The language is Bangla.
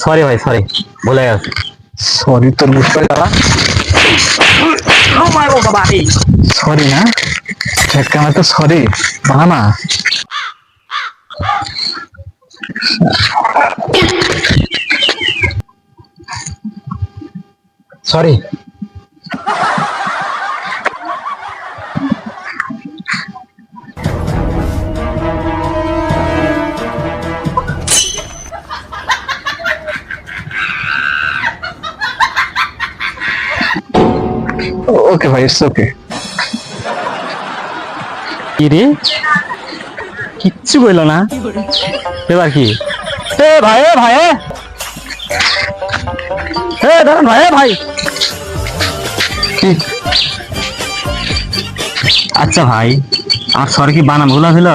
সরি ভাই, সরি, ভুলে গেছে। সরি তোর বুঝতে পারা। সরি না, ঠেকানো তো সরি বানা। সরি। ওকে ভাই, ইটস ওকে। কি রে, কিচ্ছু বললো না, এবার কি? এ ভাই, এ ভাই, এ দাঁড়ান ভাই, এ ভাই। কি? আচ্ছা ভাই, আর সরি কি বানান ভুল ছিল?